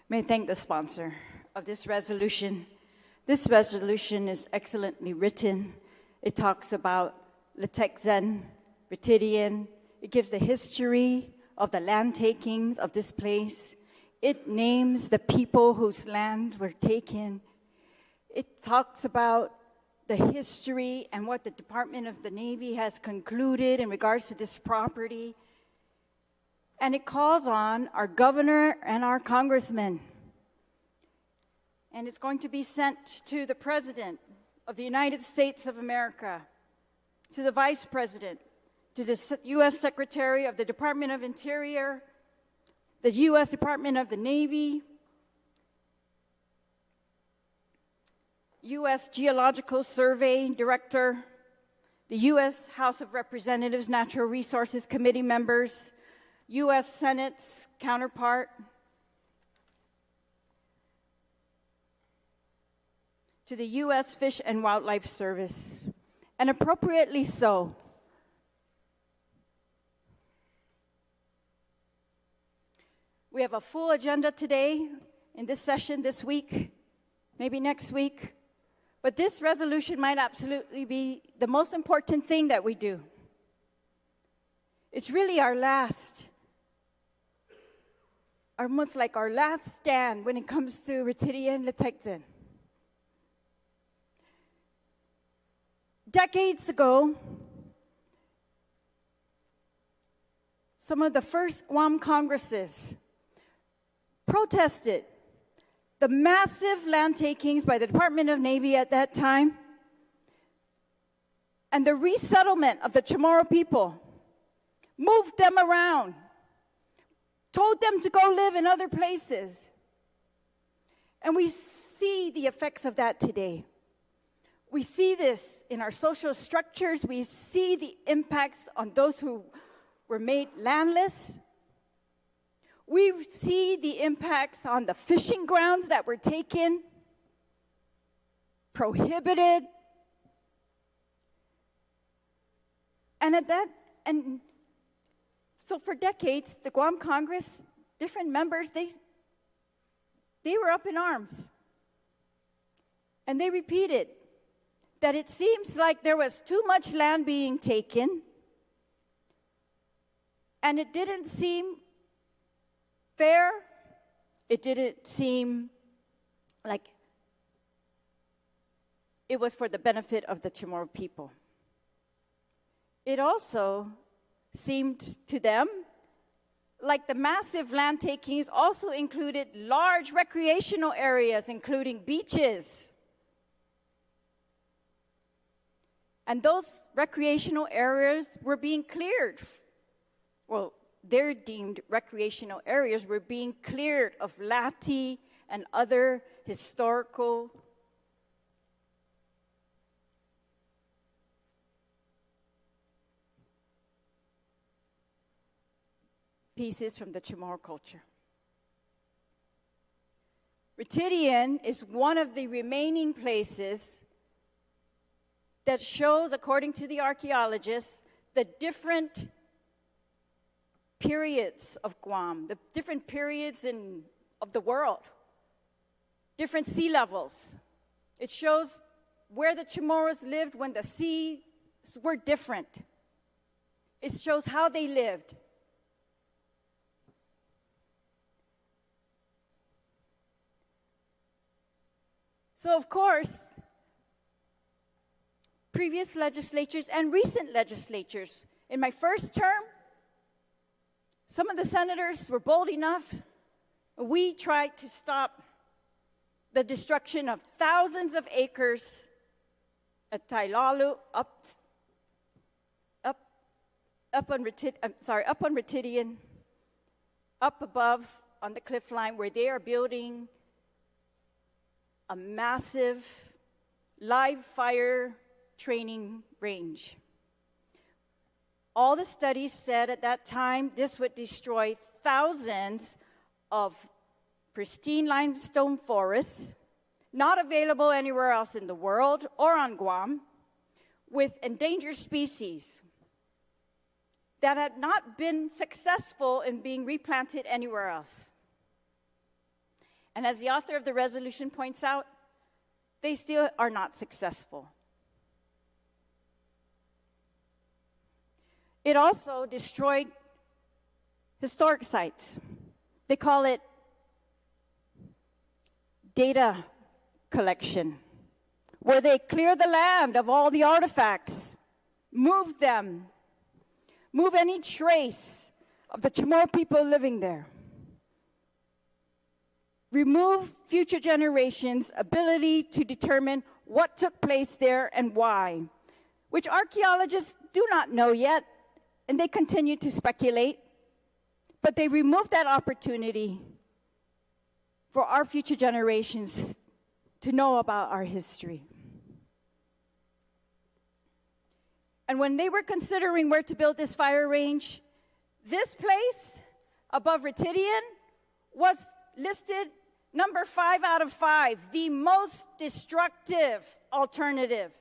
May I thank the sponsor of this resolution. This resolution is excellently written. It talks about Letexen, Ritidian. It gives the history of the land takings of this place. It names the people whose lands were taken. It talks about the history and what the Department of the Navy has concluded in regards to this property. And it calls on our governor and our congressmen. And it's going to be sent to the President of the United States of America, to the Vice President, to the U.S. Secretary of the Department of Interior, the U.S. Department of the Navy, U.S. Geological Survey Director, the U.S. House of Representatives Natural Resources Committee members, U.S. Senate's counterpart, to the U.S. Fish and Wildlife Service, and appropriately so. We have a full agenda today in this session this week, maybe next week, but this resolution might absolutely be the most important thing that we do. It's really almost like our last stand when it comes to Ritidian Letexen. Decades ago, some of the first Guam Congresses protested the massive land takings by the Department of Navy at that time and the resettlement of the Chamorro people, moved them around, told them to go live in other places. And we see the effects of that today. We see this in our social structures. We see the impacts on those who were made landless. We see the impacts on the fishing grounds that were taken, prohibited. And so for decades, the Guam Congress, different members, they were up in arms. And they repeated that it seems like there was too much land being taken, and it didn't seem fair. It didn't seem like it was for the benefit of the Chamorro people. It also seemed to them like the massive land takings also included large recreational areas, including beaches. And those recreational areas were being cleared. Well, they're deemed recreational areas were being cleared of Lati and other historical pieces from the Chamorro culture. Ritidian is one of the remaining places that shows, according to the archaeologists, the different periods of Guam, the different periods of the world, different sea levels. It shows where the Chamorros lived when the seas were different. It shows how they lived. So, of course, previous legislatures and recent legislatures, in my first term, some of the senators were bold enough. We tried to stop the destruction of thousands of acres at Tailalu, up on Ritidian, up above on the cliff line where they are building a massive live fire training range. All the studies said at that time this would destroy thousands of pristine limestone forests, not available anywhere else in the world or on Guam, with endangered species that had not been successful in being replanted anywhere else. And as the author of the resolution points out, they still are not successful. It also destroyed historic sites. They call it data collection, where they clear the land of all the artifacts, move them, move any trace of the Chamorro people living there. Remove future generations' ability to determine what took place there and why, which archaeologists do not know yet, and they continue to speculate, but they remove that opportunity for our future generations to know about our history. And when they were considering where to build this fire range, this place above Ritidian was listed number 5 out of 5, the most destructive alternative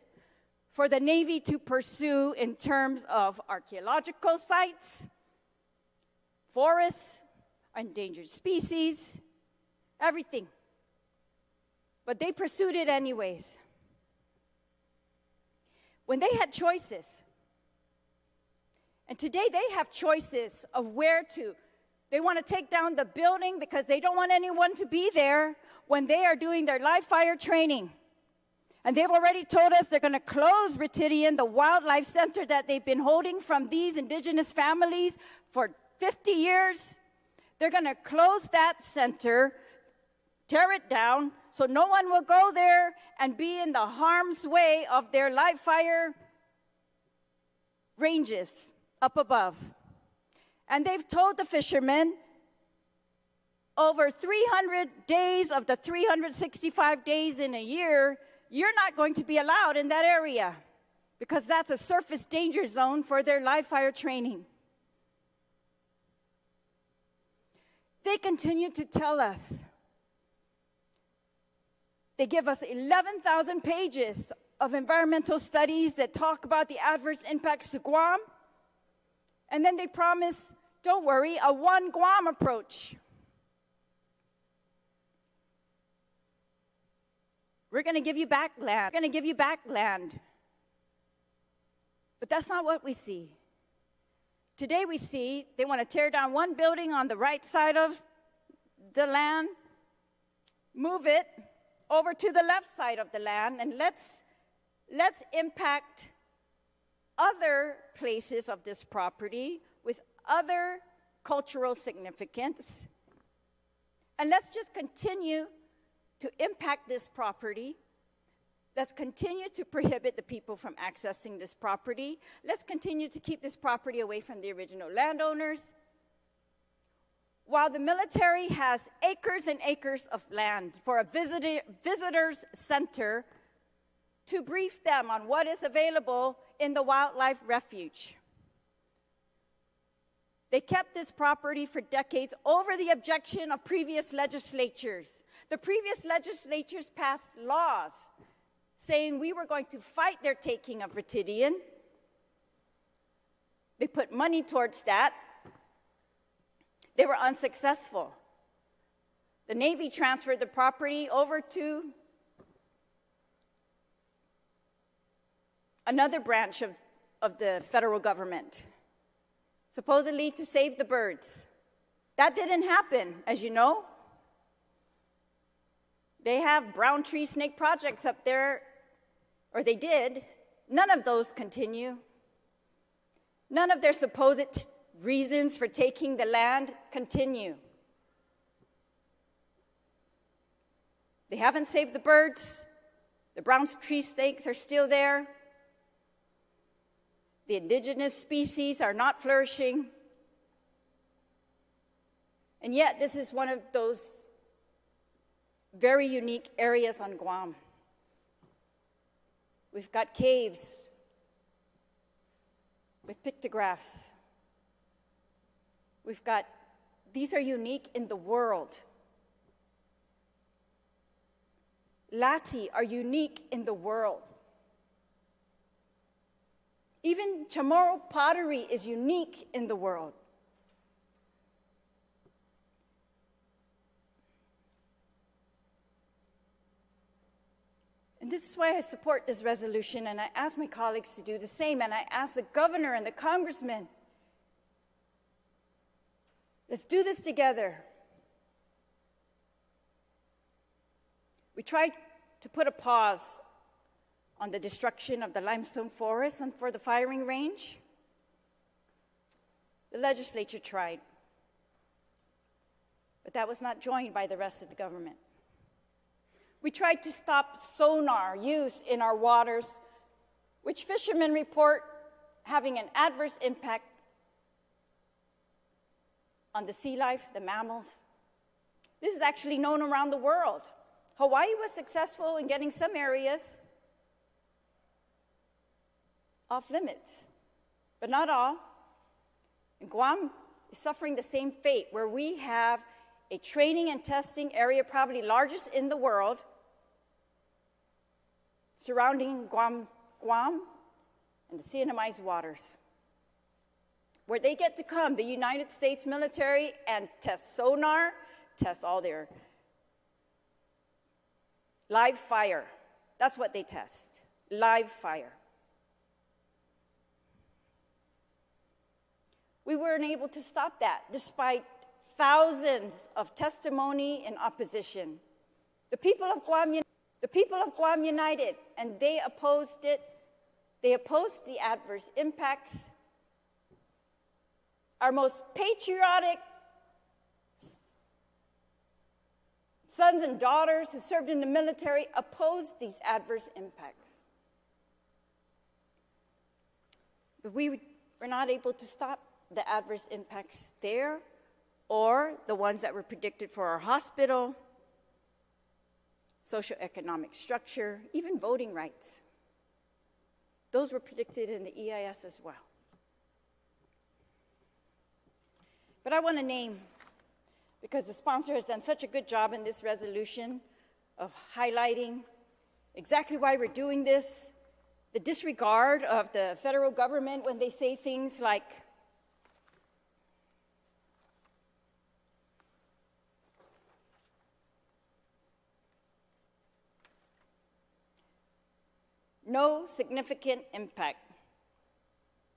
for the Navy to pursue in terms of archaeological sites, forests, endangered species, everything. But they pursued it anyways. When they had choices, and today they have choices of where to. They want to take down the building because they don't want anyone to be there when they are doing their live fire training. And they've already told us they're going to close Ritidian, the wildlife center that they've been holding from these indigenous families for 50 years. They're going to close that center, tear it down, so no one will go there and be in the harm's way of their live fire ranges up above. And they've told the fishermen over 300 days of the 365 days in a year, you're not going to be allowed in that area because that's a surface danger zone for their live fire training. They continue to tell us. They give us 11,000 pages of environmental studies that talk about the adverse impacts to Guam. And then they promise, don't worry, a one Guam approach. We're going to give you back land. We're going to give you back land. But that's not what we see. Today we see they want to tear down one building on the right side of the land, move it over to the left side of the land, and let's impact other places of this property with other cultural significance. And let's just continue to impact this property. Let's continue to prohibit the people from accessing this property. Let's continue to keep this property away from the original landowners. While the military has acres and acres of land for a visitors center to brief them on what is available in the wildlife refuge. They kept this property for decades over the objection of previous legislatures. The previous legislatures passed laws saying we were going to fight their taking of Ritidian. They put money towards that. They were unsuccessful. The Navy transferred the property over to another branch of the federal government, supposedly to save the birds. That didn't happen, as you know. They have brown tree snake projects up there, or they did. None of those continue. None of their supposed reasons for taking the land continue. They haven't saved the birds. The brown tree snakes are still there. The indigenous species are not flourishing. And yet, this is one of those very unique areas on Guam. We've got caves with pictographs. These are unique in the world. Lati are unique in the world. Even Chamorro pottery is unique in the world. And this is why I support this resolution, and I ask my colleagues to do the same, and I ask the governor and the congressman, let's do this together. We tried to put a pause on the destruction of the limestone forest and for the firing range. The legislature tried, but that was not joined by the rest of the government. We tried to stop sonar use in our waters, which fishermen report having an adverse impact on the sea life, the mammals. This is actually known around the world. Hawaii was successful in getting some areas off limits, but not all. And Guam is suffering the same fate, where we have a training and testing area, probably largest in the world, surrounding Guam and the CNMI's waters, where they get to come, the United States military, and test sonar, test all their live fire. That's what they test, live fire. We weren't able to stop that, despite thousands of testimony in opposition. The people of Guam united, and they opposed it. They opposed the adverse impacts. Our most patriotic sons and daughters who served in the military opposed these adverse impacts. But we were not able to stop the adverse impacts there, or the ones that were predicted for our hospital, socioeconomic structure, even voting rights. Those were predicted in the EIS as well. But I want to name, because the sponsor has done such a good job in this resolution of highlighting exactly why we're doing this, the disregard of the federal government when they say things like, no significant impact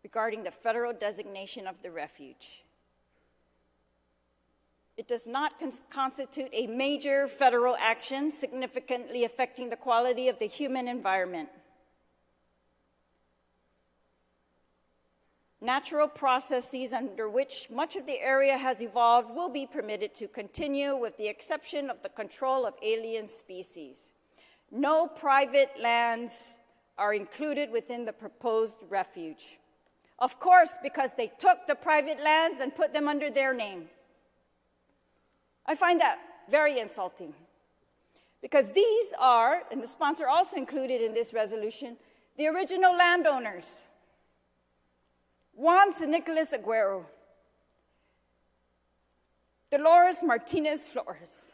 regarding the federal designation of the refuge. It does not constitute a major federal action significantly affecting the quality of the human environment. Natural processes under which much of the area has evolved will be permitted to continue, with the exception of the control of alien species. No private lands are included within the proposed refuge. Of course, because they took the private lands and put them under their name. I find that very insulting, because these are, and the sponsor also included in this resolution, the original landowners. Juan San Nicolas Aguero, Dolores Martinez Flores,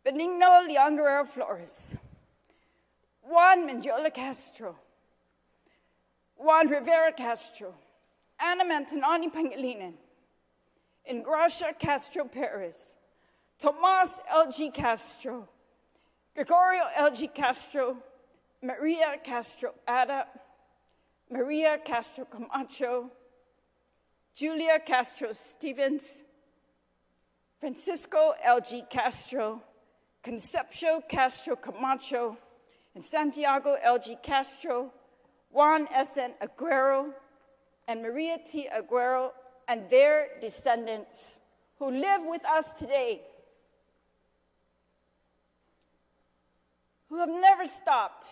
Benigno Leon Guerrero Flores, Juan Mendiola Castro, Juan Rivera Castro, Ana Mantanani Pangilinan, Ingracia Castro Perez, Tomas L.G. Castro, Gregorio L.G. Castro, Maria Castro Ada, Maria Castro Camacho, Julia Castro Stevens, Francisco L.G. Castro, Concepcio Castro Camacho, and Santiago L.G. Castro, Juan S.N. Aguero, and Maria T. Aguero, and their descendants who live with us today, who have never stopped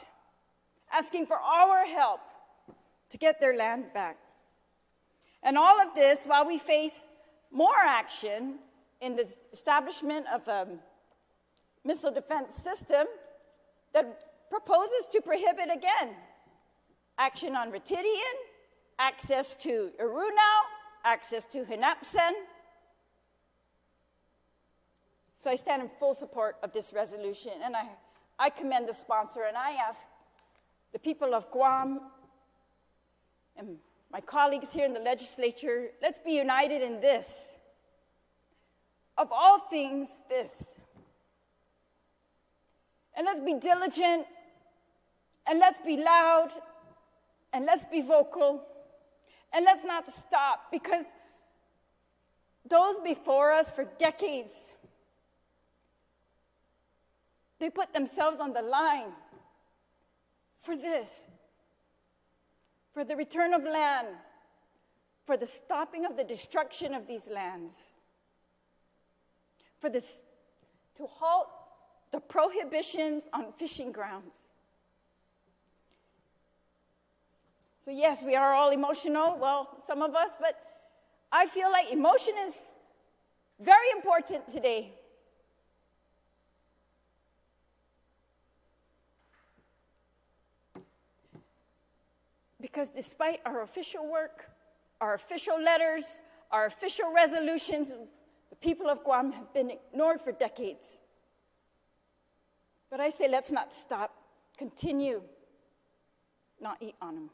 asking for our help to get their land back. And all of this while we face more action in the establishment of a missile defense system that proposes to prohibit, again, action on Ritidian, access to Irunao, access to Hinapsen. So I stand in full support of this resolution, and I commend the sponsor, and I ask the people of Guam and my colleagues here in the legislature, let's be united in this. Of all things, this. And let's be diligent And let's be loud, and let's be vocal, and let's not stop, because those before us for decades, they put themselves on the line for this, for the return of land, for the stopping of the destruction of these lands, for this, to halt the prohibitions on fishing grounds. So yes, we are all emotional, well, some of us, but I feel like emotion is very important today. Because despite our official work, our official letters, our official resolutions, the people of Guam have been ignored for decades. But I say let's not stop, continue, not eat on them.